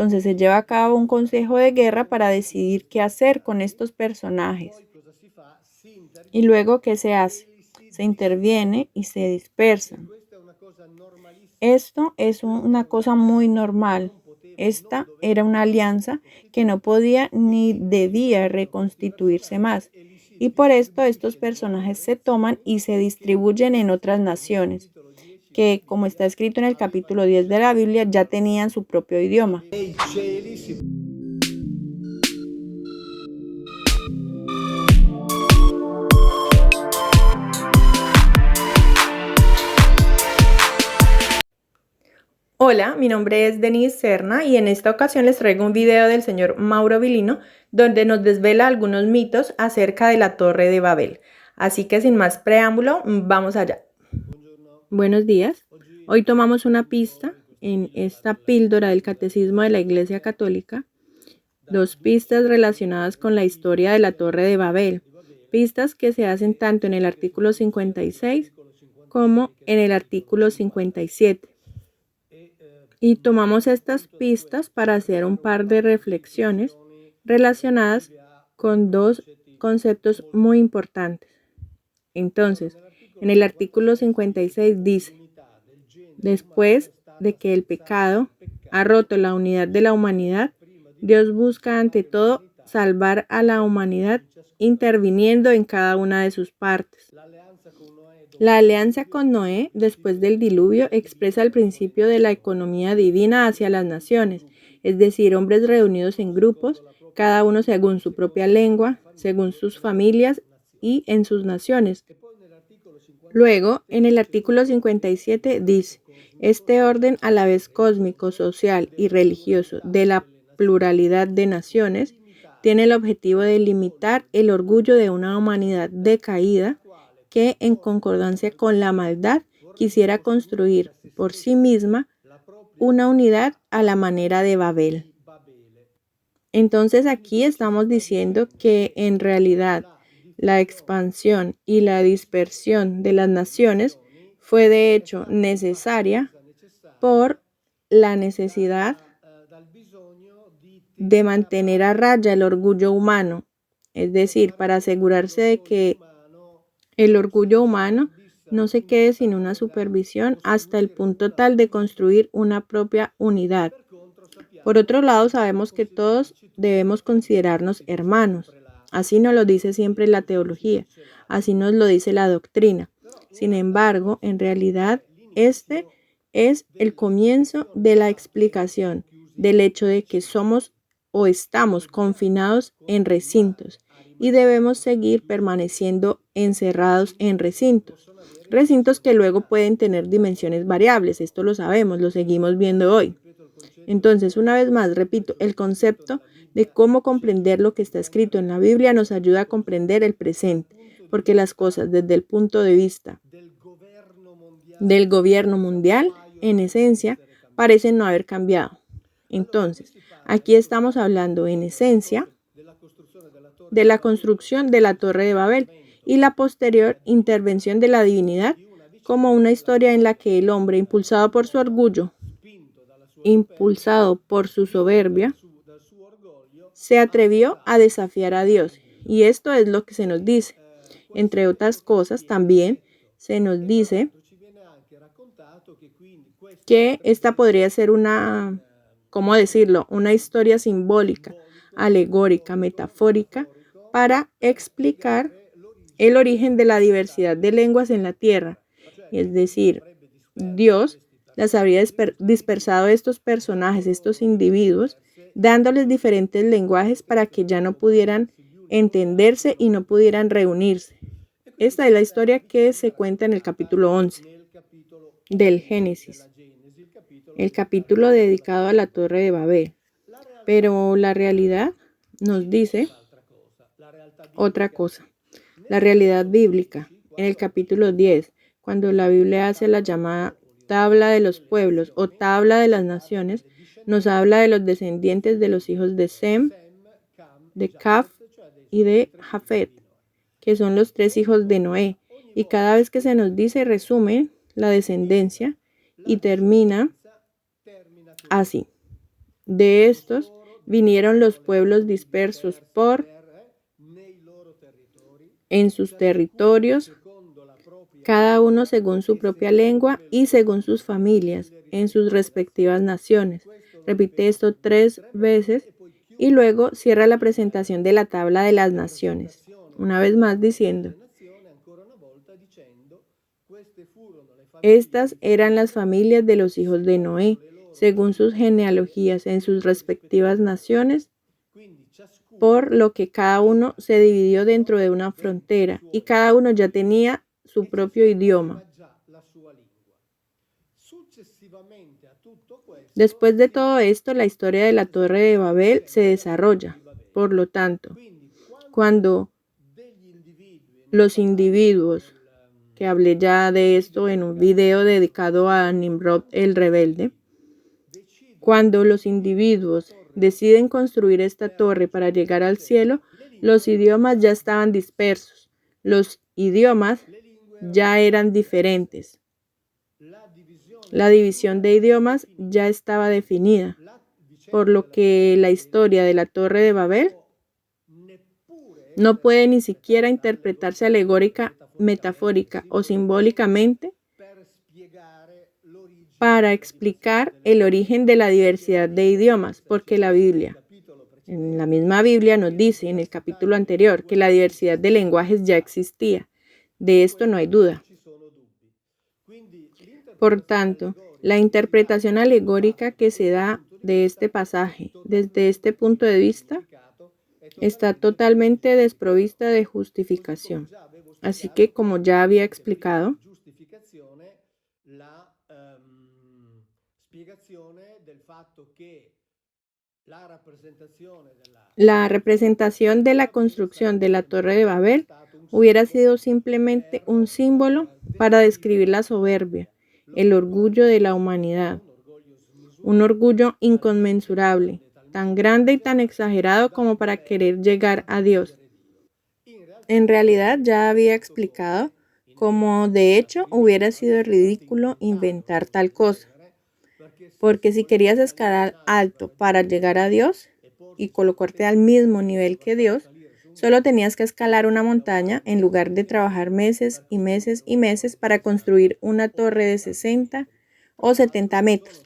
Entonces se lleva a cabo un consejo de guerra para decidir qué hacer con estos personajes. Y luego, ¿qué se hace? Se interviene y se dispersan. Esto es una cosa muy normal. Esta era una alianza que no podía ni debía reconstituirse más. Y por esto estos personajes se toman y se distribuyen en otras naciones, que, como está escrito en el capítulo 10 de la Biblia, ya tenían su propio idioma. Hola, mi nombre es Denise Serna y en esta ocasión les traigo un video del señor Mauro Vilino donde nos desvela algunos mitos acerca de la Torre de Babel. Así que sin más preámbulo, vamos allá. Buenos días. Hoy tomamos una pista en esta píldora del Catecismo de la Iglesia Católica. Dos pistas relacionadas con la historia de la Torre de Babel. Pistas que se hacen tanto en el artículo 56 como en el artículo 57. Y tomamos estas pistas para hacer un par de reflexiones relacionadas con dos conceptos muy importantes. Entonces, en el artículo 56 dice: después de que el pecado ha roto la unidad de la humanidad, Dios busca ante todo salvar a la humanidad interviniendo en cada una de sus partes. La alianza con Noé, después del diluvio, expresa el principio de la economía divina hacia las naciones, es decir, hombres reunidos en grupos, cada uno según su propia lengua, según sus familias y en sus naciones. Luego, en el artículo 57 dice: este orden a la vez cósmico, social y religioso de la pluralidad de naciones tiene el objetivo de limitar el orgullo de una humanidad decaída que, en concordancia con la maldad, quisiera construir por sí misma una unidad a la manera de Babel. Entonces aquí estamos diciendo que en realidad la expansión y la dispersión de las naciones fue de hecho necesaria por la necesidad de mantener a raya el orgullo humano, es decir, para asegurarse de que el orgullo humano no se quede sin una supervisión hasta el punto tal de construir una propia unidad. Por otro lado, sabemos que todos debemos considerarnos hermanos. Así nos lo dice siempre la teología, así nos lo dice la doctrina. Sin embargo, en realidad, este es el comienzo de la explicación del hecho de que somos o estamos confinados en recintos y debemos seguir permaneciendo encerrados en recintos. Recintos que luego pueden tener dimensiones variables, esto lo sabemos, lo seguimos viendo hoy. Entonces, una vez más, repito, el concepto de cómo comprender lo que está escrito en la Biblia nos ayuda a comprender el presente, porque las cosas desde el punto de vista del gobierno mundial, en esencia, parecen no haber cambiado. Entonces, aquí estamos hablando en esencia de la construcción de la Torre de Babel y la posterior intervención de la divinidad como una historia en la que el hombre, impulsado por su orgullo, impulsado por su soberbia, se atrevió a desafiar a Dios. Y esto es lo que se nos dice. Entre otras cosas, también se nos dice que esta podría ser una, ¿cómo decirlo?, una historia simbólica, alegórica, metafórica, para explicar el origen de la diversidad de lenguas en la tierra. Es decir, Dios las habría dispersado a estos personajes, estos individuos, dándoles diferentes lenguajes para que ya no pudieran entenderse y no pudieran reunirse. Esta es la historia que se cuenta en el capítulo 11 del Génesis, el capítulo dedicado a la Torre de Babel. Pero la realidad nos dice otra cosa. La realidad bíblica, en el capítulo 10, cuando la Biblia hace la llamada tabla de los pueblos o tabla de las naciones, nos habla de los descendientes de los hijos de Sem, de Caf y de Jafet, que son los 3 hijos de Noé. Y cada vez que se nos dice, resume la descendencia y termina así. De estos vinieron los pueblos dispersos en sus territorios, cada uno según su propia lengua y según sus familias, en sus respectivas naciones. Repite esto 3 veces y luego cierra la presentación de la tabla de las naciones. Una vez más diciendo, estas eran las familias de los hijos de Noé, según sus genealogías en sus respectivas naciones, por lo que cada uno se dividió dentro de una frontera y cada uno ya tenía su propio idioma. Después de todo esto, la historia de la Torre de Babel se desarrolla. Por lo tanto, cuando los individuos, que hablé ya de esto en un video dedicado a Nimrod el rebelde, cuando los individuos deciden construir esta torre para llegar al cielo, los idiomas ya estaban dispersos, los idiomas ya eran diferentes. La división de idiomas ya estaba definida, por lo que la historia de la Torre de Babel no puede ni siquiera interpretarse alegórica, metafórica o simbólicamente para explicar el origen de la diversidad de idiomas, porque la Biblia, en la misma Biblia nos dice en el capítulo anterior que la diversidad de lenguajes ya existía. De esto no hay duda. Por tanto, la interpretación alegórica que se da de este pasaje desde este punto de vista está totalmente desprovista de justificación. Así que, como ya había explicado, la representación de la construcción de la Torre de Babel hubiera sido simplemente un símbolo para describir la soberbia, el orgullo de la humanidad, un orgullo inconmensurable, tan grande y tan exagerado como para querer llegar a Dios. En realidad ya había explicado cómo de hecho hubiera sido ridículo inventar tal cosa, porque si querías escalar alto para llegar a Dios y colocarte al mismo nivel que Dios, solo tenías que escalar una montaña en lugar de trabajar meses y meses y meses para construir una torre de 60 o 70 metros.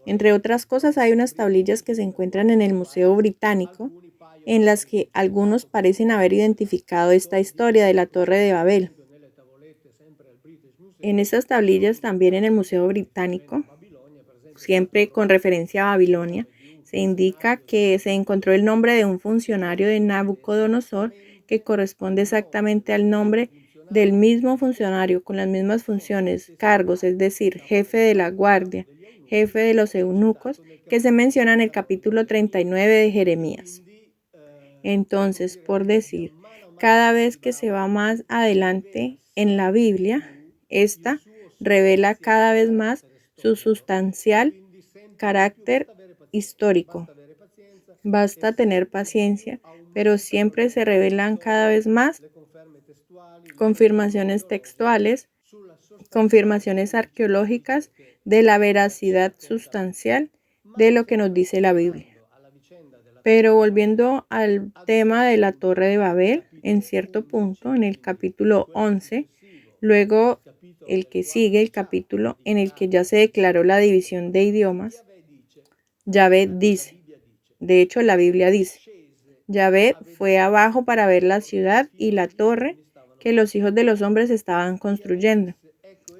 Entre otras cosas, hay unas tablillas que se encuentran en el Museo Británico en las que algunos parecen haber identificado esta historia de la Torre de Babel. En esas tablillas también en el Museo Británico, siempre con referencia a Babilonia, se indica que se encontró el nombre de un funcionario de Nabucodonosor que corresponde exactamente al nombre del mismo funcionario con las mismas funciones, cargos, es decir, jefe de la guardia, jefe de los eunucos, que se menciona en el capítulo 39 de Jeremías. Entonces, por decir, cada vez que se va más adelante en la Biblia, esta revela cada vez más su sustancial carácter histórico. Basta tener paciencia, pero siempre se revelan cada vez más confirmaciones textuales, confirmaciones arqueológicas de la veracidad sustancial de lo que nos dice la Biblia. Pero volviendo al tema de la Torre de Babel, en cierto punto, en el capítulo 11, luego el que sigue, el capítulo en el que ya se declaró la división de idiomas, Yahvé dice, de hecho la Biblia dice, Yahvé fue abajo para ver la ciudad y la torre que los hijos de los hombres estaban construyendo.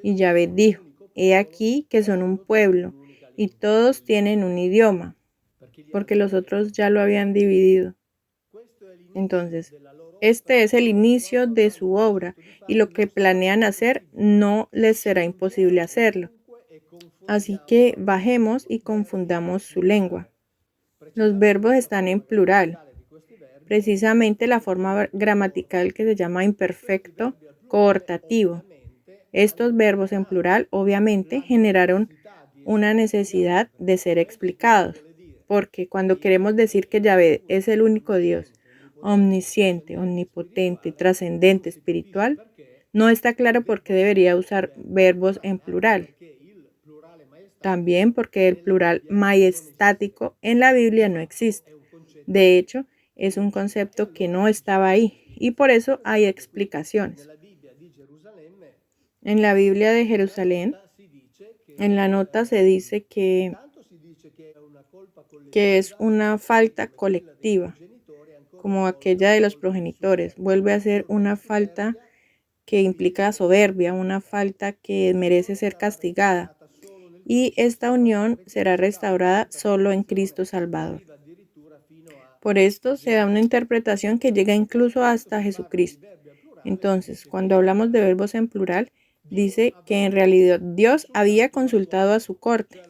Y Yahvé dijo, he aquí que son un pueblo y todos tienen un idioma, porque los otros ya lo habían dividido. Entonces, este es el inicio de su obra y lo que planean hacer no les será imposible hacerlo. Así que bajemos y confundamos su lengua. Los verbos están en plural. Precisamente la forma gramatical que se llama imperfecto coortativo. Estos verbos en plural obviamente generaron una necesidad de ser explicados, porque cuando queremos decir que Yahvé es el único Dios, omnisciente, omnipotente, trascendente, espiritual, no está claro por qué debería usar verbos en plural. También porque el plural majestático en la Biblia no existe. De hecho, es un concepto que no estaba ahí y por eso hay explicaciones. En la Biblia de Jerusalén, en la nota se dice que es una falta colectiva, como aquella de los progenitores. Vuelve a ser una falta que implica soberbia, una falta que merece ser castigada. Y esta unión será restaurada solo en Cristo Salvador. Por esto se da una interpretación que llega incluso hasta Jesucristo. Entonces, cuando hablamos de verbos en plural, dice que en realidad Dios había consultado a su corte,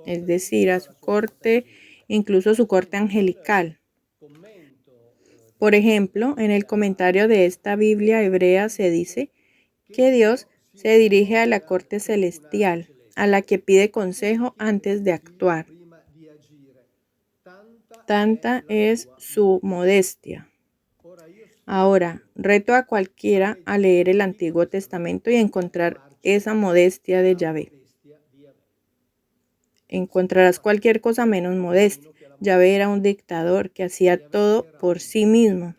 es decir, a su corte, incluso su corte angelical. Por ejemplo, en el comentario de esta Biblia hebrea se dice que Dios se dirige a la corte celestial, a la que pide consejo antes de actuar. Tanta es su modestia. Ahora, reto a cualquiera a leer el Antiguo Testamento y encontrar esa modestia de Yahvé. Encontrarás cualquier cosa menos modestia. Yahvé era un dictador que hacía todo por sí mismo.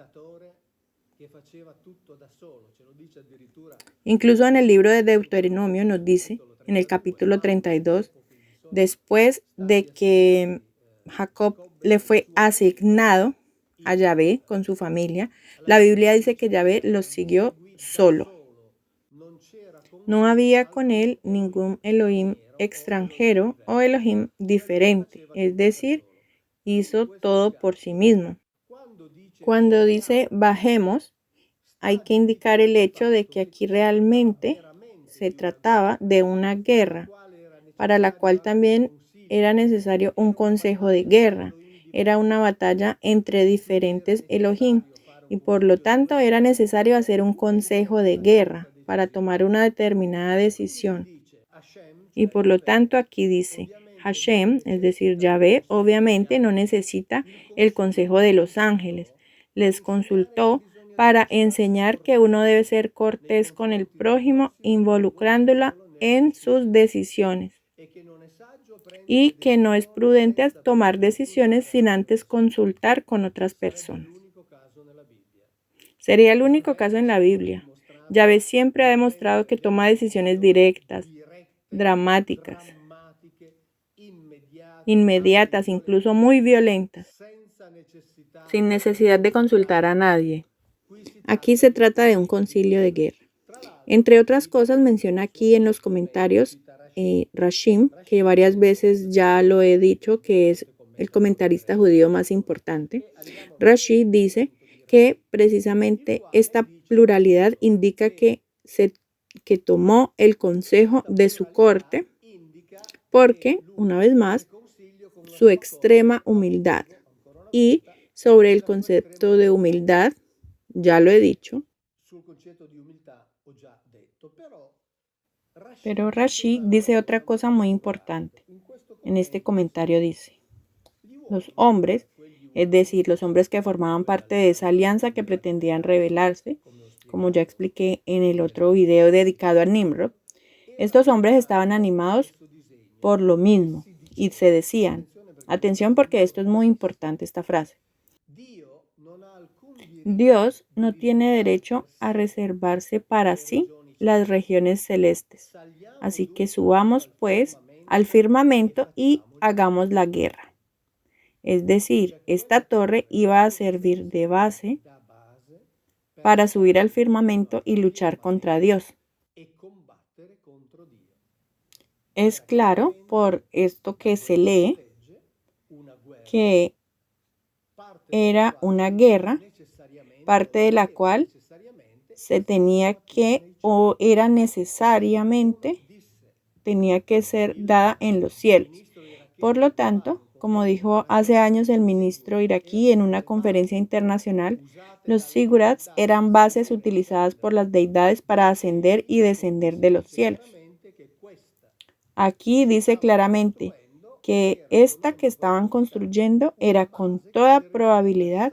Incluso en el libro de Deuteronomio nos dice, en el capítulo 32, después de que Jacob le fue asignado a Yahvé con su familia, la Biblia dice que Yahvé los siguió solo. No había con él ningún Elohim extranjero o Elohim diferente, es decir, hizo todo por sí mismo. Cuando dice bajemos, hay que indicar el hecho de que aquí realmente se trataba de una guerra, para la cual también era necesario un consejo de guerra. Era una batalla entre diferentes Elohim y por lo tanto era necesario hacer un consejo de guerra para tomar una determinada decisión. Y por lo tanto aquí dice, Hashem, es decir, Yahvé, obviamente no necesita el consejo de los ángeles. Les consultó para enseñar que uno debe ser cortés con el prójimo, involucrándola en sus decisiones. Y que no es prudente tomar decisiones sin antes consultar con otras personas. Sería el único caso en la Biblia. Yahvé siempre ha demostrado que toma decisiones directas, dramáticas, inmediatas, incluso muy violentas, sin necesidad de consultar a nadie. Aquí se trata de un concilio de guerra. Entre otras cosas, menciona aquí en los comentarios Rashim, que varias veces ya lo he dicho, que es el comentarista judío más importante. Rashi dice que precisamente esta pluralidad indica que tomó el consejo de su corte porque, una vez más, su extrema humildad. Y sobre el concepto de humildad, ya lo he dicho, pero Rashi dice otra cosa muy importante. En este comentario dice, los hombres, es decir, los hombres que formaban parte de esa alianza que pretendían rebelarse, como ya expliqué en el otro video dedicado a Nimrod, estos hombres estaban animados por lo mismo y se decían, atención porque esto es muy importante esta frase, Dios no tiene derecho a reservarse para sí las regiones celestes, así que subamos pues al firmamento y hagamos la guerra. Es decir, esta torre iba a servir de base para subir al firmamento y luchar contra Dios. Es claro por esto que se lee que era una guerra, parte de la cual se tenía que o era necesariamente tenía que ser dada en los cielos. Por lo tanto, como dijo hace años el ministro iraquí en una conferencia internacional, los zigurats eran bases utilizadas por las deidades para ascender y descender de los cielos. Aquí dice claramente que esta que estaban construyendo era con toda probabilidad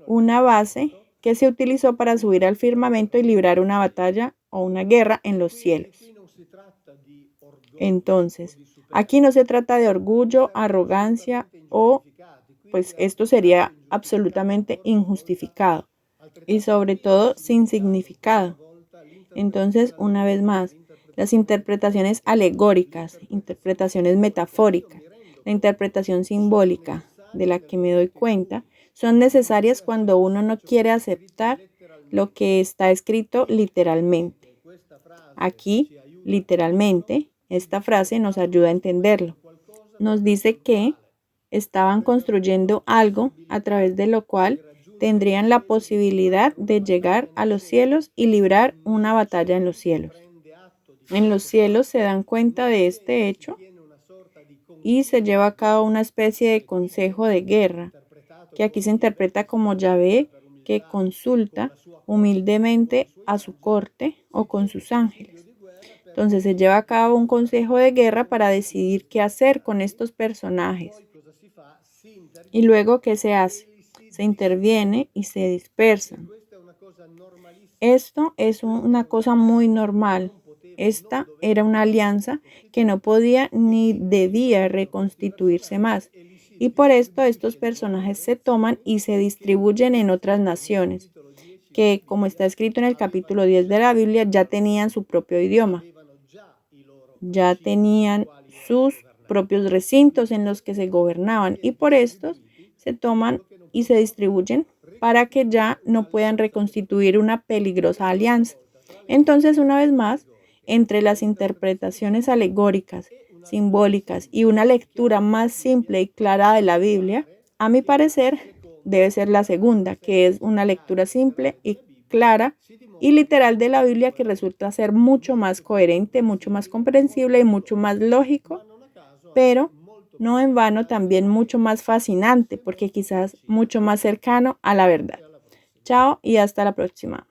una base que se utilizó para subir al firmamento y librar una batalla o una guerra en los cielos. Entonces, Aquí no se trata de orgullo, arrogancia o pues esto sería absolutamente injustificado y sobre todo sin significado. Entonces, una vez más, las interpretaciones alegóricas, interpretaciones metafóricas, la interpretación simbólica de la que me doy cuenta, son necesarias cuando uno no quiere aceptar lo que está escrito literalmente. Aquí, literalmente, esta frase nos ayuda a entenderlo. Nos dice que estaban construyendo algo a través de lo cual tendrían la posibilidad de llegar a los cielos y librar una batalla en los cielos. En los cielos se dan cuenta de este hecho y se lleva a cabo una especie de consejo de guerra, que aquí se interpreta como Yahvé que consulta humildemente a su corte o con sus ángeles. Entonces se lleva a cabo un consejo de guerra para decidir qué hacer con estos personajes. Y luego, ¿qué se hace? Se interviene y se dispersan. Esto es una cosa muy normal. Esta era una alianza que no podía ni debía reconstituirse más. Y por esto estos personajes se toman y se distribuyen en otras naciones, que como está escrito en el capítulo 10 de la Biblia, ya tenían su propio idioma, ya tenían sus propios recintos en los que se gobernaban y por estos se toman y se distribuyen para que ya no puedan reconstituir una peligrosa alianza. Entonces, una vez más, entre las interpretaciones alegóricas, simbólicas y una lectura más simple y clara de la Biblia, a mi parecer, debe ser la segunda, que es una lectura simple y clara y literal de la Biblia que resulta ser mucho más coherente, mucho más comprensible y mucho más lógico, pero no en vano también mucho más fascinante porque quizás mucho más cercano a la verdad. Chao y hasta la próxima.